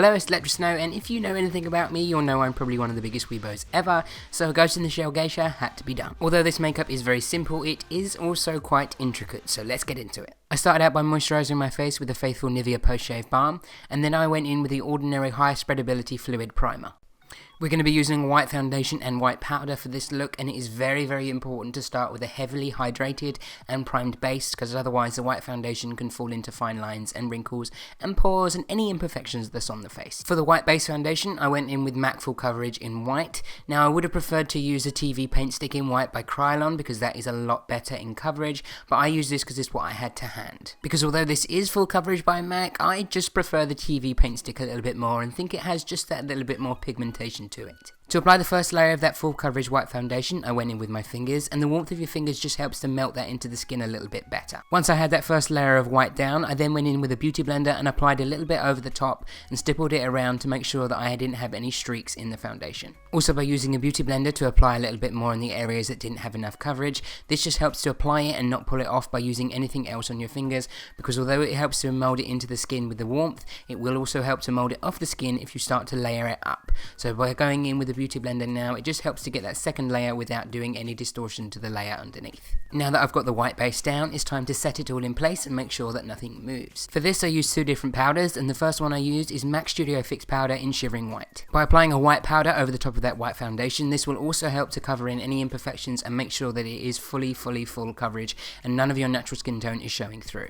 Hello, it's ElectraSnow, and if you know anything about me, you'll know I'm probably one of the biggest weebos ever, so Ghost in the Shell Geisha had to be done. Although this makeup is very simple, it is also quite intricate, so let's get into it. I started out by moisturising my face with the faithful Nivea post-shave balm, and then I went in with the ordinary high spreadability fluid primer. We're going to be using white foundation and white powder for this look, and it is very, very important to start with a heavily hydrated and primed base, because otherwise the white foundation can fall into fine lines and wrinkles and pores and any imperfections that's on the face. For the white base foundation, I went in with MAC Full Coverage in white. Now I would have preferred to use a TV paint stick in white by Krylon, because that is a lot better in coverage, but I used this because it's what I had to hand. Because although this is full coverage by MAC, I just prefer the TV paint stick a little bit more and think it has just that little bit more pigmentation to it. To apply the first layer of that full coverage white foundation, I went in with my fingers, and the warmth of your fingers just helps to melt that into the skin a little bit better. Once I had that first layer of white down, I then went in with a beauty blender and applied a little bit over the top and stippled it around to make sure that I didn't have any streaks in the foundation. Also, by using a beauty blender to apply a little bit more in the areas that didn't have enough coverage, this just helps to apply it and not pull it off by using anything else on your fingers, because although it helps to mold it into the skin with the warmth, it will also help to mold it off the skin if you start to layer it up. So by going in with the beauty blender now, it just helps to get that second layer without doing any distortion to the layer underneath. Now that I've got the white base down, it's time to set it all in place and make sure that nothing moves. For this I used two different powders, and the first one I used is MAC Studio Fix powder in Shivering White. By applying a white powder over the top of that white foundation, this will also help to cover in any imperfections and make sure that it is full coverage and none of your natural skin tone is showing through.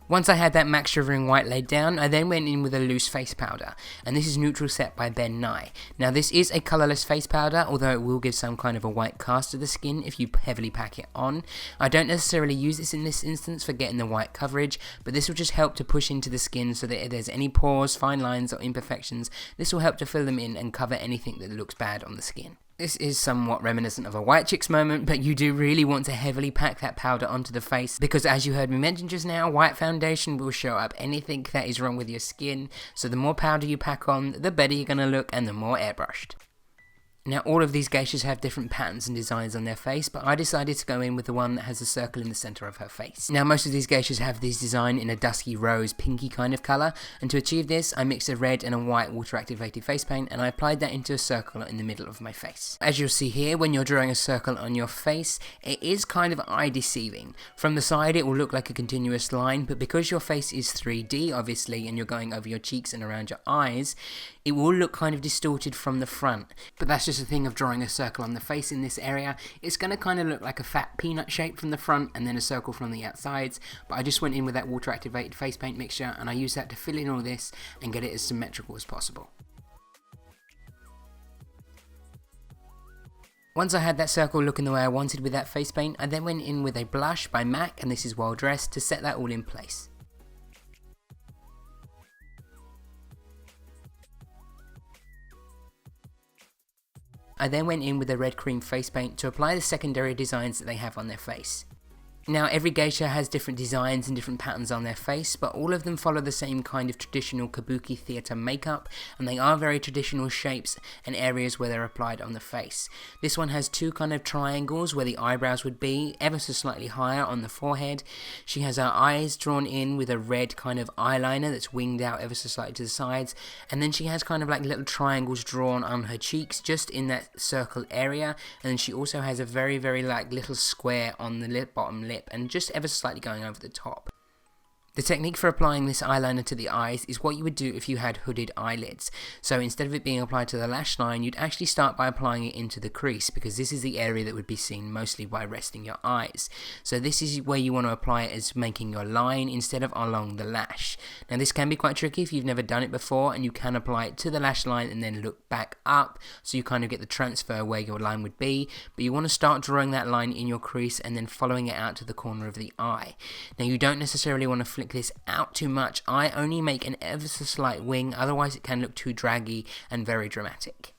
Once I had that MAC Shivering White laid down, I then went in with a loose face powder, and this is Neutral Set by Ben Nye. Now this is a colourless face powder, although it will give some kind of a white cast to the skin if you heavily pack it on. I don't necessarily use this in this instance for getting the white coverage, but this will just help to push into the skin so that if there's any pores, fine lines or imperfections, this will help to fill them in and cover anything that looks bad on the skin. This is somewhat reminiscent of a white chicks moment, but you do really want to heavily pack that powder onto the face, because as you heard me mention just now, white foundation will show up anything that is wrong with your skin, so the more powder you pack on, the better you're going to look and the more airbrushed. Now all of these geishas have different patterns and designs on their face, but I decided to go in with the one that has a circle in the centre of her face. Now most of these geishas have this design in a dusky rose pinky kind of colour, and to achieve this I mixed a red and a white water activated face paint and I applied that into a circle in the middle of my face. As you'll see here, when you're drawing a circle on your face, it is kind of eye deceiving. From the side it will look like a continuous line, but because your face is 3D obviously and you're going over your cheeks and around your eyes, it will look kind of distorted from the front. But that's just a thing of drawing a circle on the face in this area. It's going to kind of look like a fat peanut shape from the front and then a circle from the outsides, but I just went in with that water activated face paint mixture and I used that to fill in all this and get it as symmetrical as possible. Once I had that circle looking the way I wanted with that face paint, I then went in with a blush by MAC, and this is Welldressed, to set that all in place. I then went in with a red cream face paint to apply the secondary designs that they have on their face. Now every geisha has different designs and different patterns on their face, but all of them follow the same kind of traditional kabuki theatre makeup, and they are very traditional shapes and areas where they're applied on the face. This one has two kind of triangles where the eyebrows would be, ever so slightly higher on the forehead. She has her eyes drawn in with a red kind of eyeliner that's winged out ever so slightly to the sides, and then she has kind of like little triangles drawn on her cheeks just in that circle area, and then she also has a very like little square on the bottom lip and just ever so slightly going over the top. The technique for applying this eyeliner to the eyes is what you would do if you had hooded eyelids. So instead of it being applied to the lash line, you'd actually start by applying it into the crease, because this is the area that would be seen mostly by resting your eyes. So this is where you want to apply it, as making your line instead of along the lash. Now this can be quite tricky if you've never done it before, and you can apply it to the lash line and then look back up, so you kind of get the transfer where your line would be, but you want to start drawing that line in your crease and then following it out to the corner of the eye. Now you don't necessarily want to flick this out too much. I only make an ever so slight wing, otherwise it can look too draggy and very dramatic.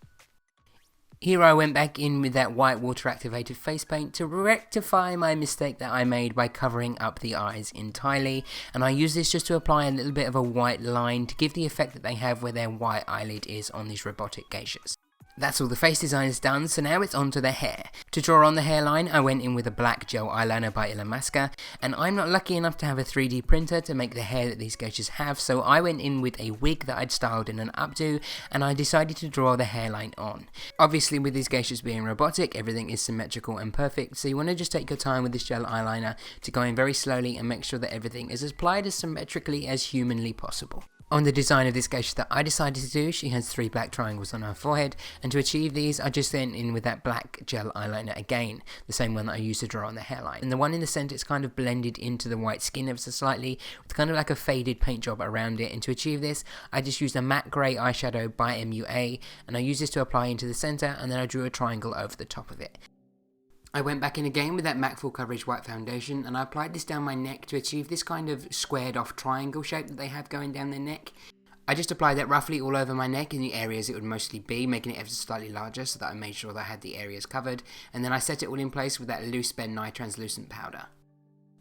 Here I went back in with that white water activated face paint to rectify my mistake that I made by covering up the eyes entirely, and I use this just to apply a little bit of a white line to give the effect that they have where their white eyelid is on these robotic geishas. That's all the face design is done, so now it's on to the hair. To draw on the hairline, I went in with a black gel eyeliner by ElectraSnow, and I'm not lucky enough to have a 3D printer to make the hair that these geishas have, so I went in with a wig that I'd styled in an updo, and I decided to draw the hairline on. Obviously, with these geishas being robotic, everything is symmetrical and perfect, so you want to just take your time with this gel eyeliner to go in very slowly and make sure that everything is applied as symmetrically as humanly possible. On the design of this geisha that I decided to do, she has 3 black triangles on her forehead, and to achieve these I just went in with that black gel eyeliner again, the same one that I used to draw on the hairline. And the one in the centre is kind of blended into the white skin ever so slightly, with kind of like a faded paint job around it, and to achieve this I just used a matte grey eyeshadow by MUA, and I used this to apply into the centre, and then I drew a triangle over the top of it. I went back in again with that MAC Full Coverage White Foundation, and I applied this down my neck to achieve this kind of squared off triangle shape that they have going down their neck. I just applied that roughly all over my neck in the areas it would mostly be, making it ever so slightly larger so that I made sure that I had the areas covered, and then I set it all in place with that loose Ben Nye translucent powder.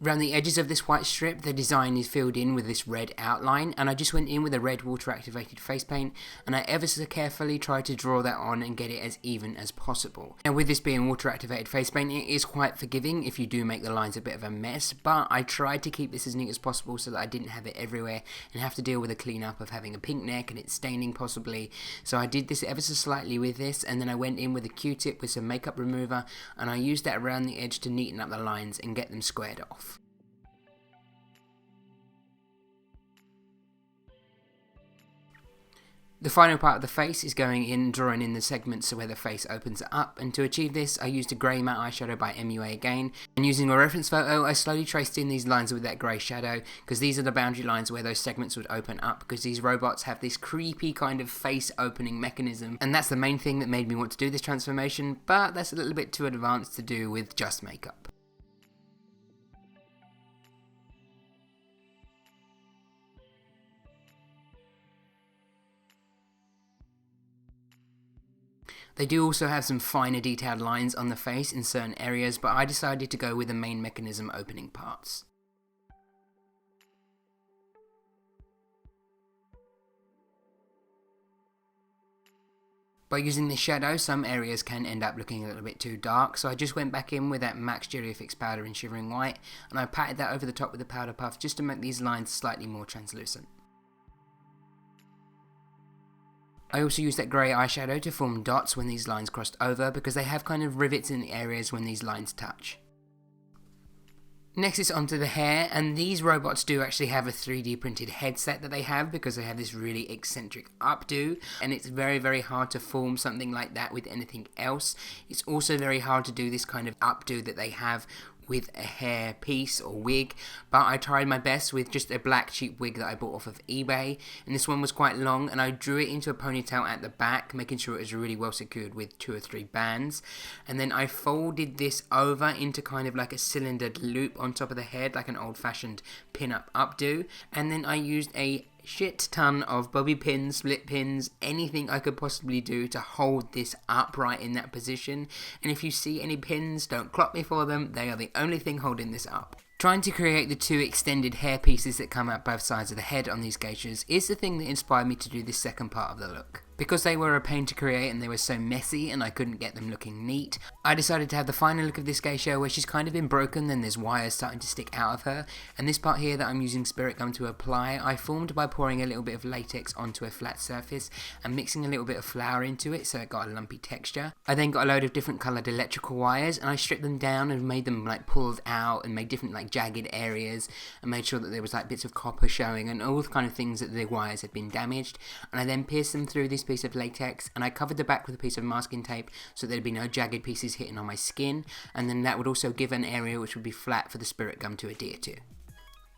Around the edges of this white strip, the design is filled in with this red outline, and I just went in with a red water activated face paint, and I ever so carefully tried to draw that on and get it as even as possible. Now with this being water activated face paint, it is quite forgiving if you do make the lines a bit of a mess, but I tried to keep this as neat as possible so that I didn't have it everywhere and have to deal with a clean up of having a pink neck and it staining possibly. So I did this ever so slightly with this, and then I went in with a Q-tip with some makeup remover, and I used that around the edge to neaten up the lines and get them squared off. The final part of the face is going in, drawing in the segments where the face opens up, and to achieve this I used a grey matte eyeshadow by MUA again, and using a reference photo I slowly traced in these lines with that grey shadow, because these are the boundary lines where those segments would open up, because these robots have this creepy kind of face opening mechanism, and that's the main thing that made me want to do this transformation, but that's a little bit too advanced to do with just makeup. They do also have some finer detailed lines on the face in certain areas, but I decided to go with the main mechanism opening parts. By using this shadow, some areas can end up looking a little bit too dark, so I just went back in with that MAC Studio Fix powder in Shivering White, and I patted that over the top with a powder puff just to make these lines slightly more translucent. I also used that grey eyeshadow to form dots when these lines crossed over, because they have kind of rivets in the areas when these lines touch. Next is onto the hair, and these robots do actually have a 3D printed headset that they have, because they have this really eccentric updo, and it's very hard to form something like that with anything else. It's also very hard to do this kind of updo that they have with a hair piece or wig, but I tried my best with just a black cheap wig that I bought off of eBay, and this one was quite long, and I drew it into a ponytail at the back, making sure it was really well secured with 2 or 3 bands, and then I folded this over into kind of like a cylindered loop on top of the head, like an old-fashioned pin-up updo, and then I used a shit ton of bobby pins, split pins, anything I could possibly do to hold this upright in that position, and if you see any pins, don't clock me for them, they are the only thing holding this up. Trying to create the 2 extended hair pieces that come out both sides of the head on these geishas is the thing that inspired me to do this second part of the look. Because they were a pain to create and they were so messy and I couldn't get them looking neat, I decided to have the final look of this geisha where she's kind of been broken and there's wires starting to stick out of her, and this part here that I'm using spirit gum to apply, I formed by pouring a little bit of latex onto a flat surface and mixing a little bit of flour into it so it got a lumpy texture. I then got a load of different coloured electrical wires and I stripped them down and made them like pulled out and made different like jagged areas and made sure that there was like bits of copper showing and all the kind of things that the wires had been damaged, and I then pierced them through this piece of latex and I covered the back with a piece of masking tape so there'd be no jagged pieces hitting on my skin, and then that would also give an area which would be flat for the spirit gum to adhere to.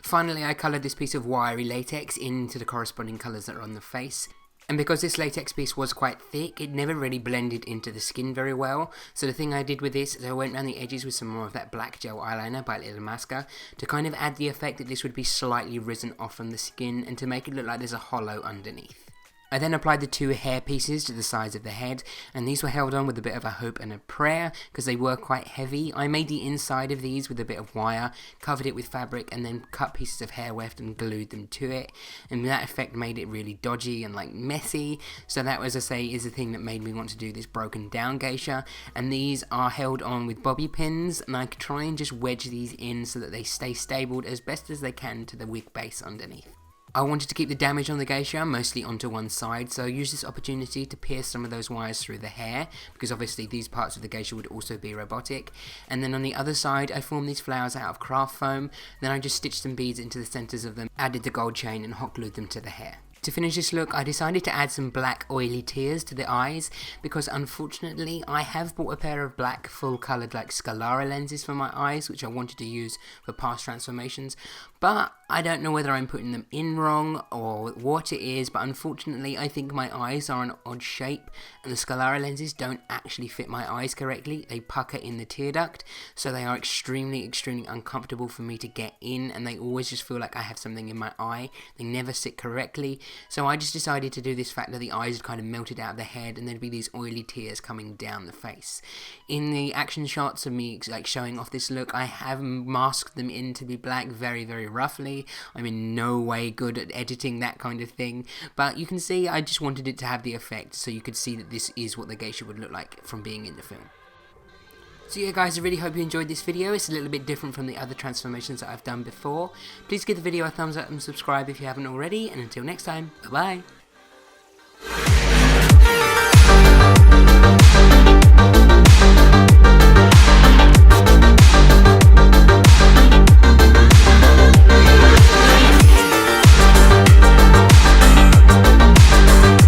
Finally, I coloured this piece of wiry latex into the corresponding colours that are on the face. And because this latex piece was quite thick, it never really blended into the skin very well. So the thing I did with this is I went around the edges with some more of that black gel eyeliner by ElectraSnow to kind of add the effect that this would be slightly risen off from the skin and to make it look like there's a hollow underneath. I then applied the 2 hair pieces to the sides of the head, and these were held on with a bit of a hope and a prayer, because they were quite heavy. I made the inside of these with a bit of wire, covered it with fabric, and then cut pieces of hair weft and glued them to it, and that effect made it really dodgy and like messy. So that, as I say, is the thing that made me want to do this broken down geisha. And these are held on with bobby pins, and I try and just wedge these in so that they stay stabled as best as they can to the wig base underneath. I wanted to keep the damage on the geisha mostly onto one side, so I used this opportunity to pierce some of those wires through the hair, because obviously these parts of the geisha would also be robotic. And then on the other side, I formed these flowers out of craft foam, then I just stitched some beads into the centres of them, added the gold chain and hot glued them to the hair. To finish this look, I decided to add some black oily tears to the eyes, because unfortunately I have bought a pair of black full coloured like Scalera lenses for my eyes, which I wanted to use for past transformations, but I don't know whether I'm putting them in wrong or what it is, but unfortunately I think my eyes are an odd shape, and the Scalera lenses don't actually fit my eyes correctly. They pucker in the tear duct, so they are extremely uncomfortable for me to get in, and they always just feel like I have something in my eye. They never sit correctly. So I just decided to do this fact that the eyes had kind of melted out of the head, and there'd be these oily tears coming down the face. In the action shots of me like showing off this look, I have masked them in to be black very roughly. I'm in no way good at editing that kind of thing, but you can see I just wanted it to have the effect so you could see that this is what the geisha would look like from being in the film. So yeah guys, I really hope you enjoyed this video. It's a little bit different from the other transformations that I've done before. Please give the video a thumbs up and subscribe if you haven't already, and until next time, bye bye!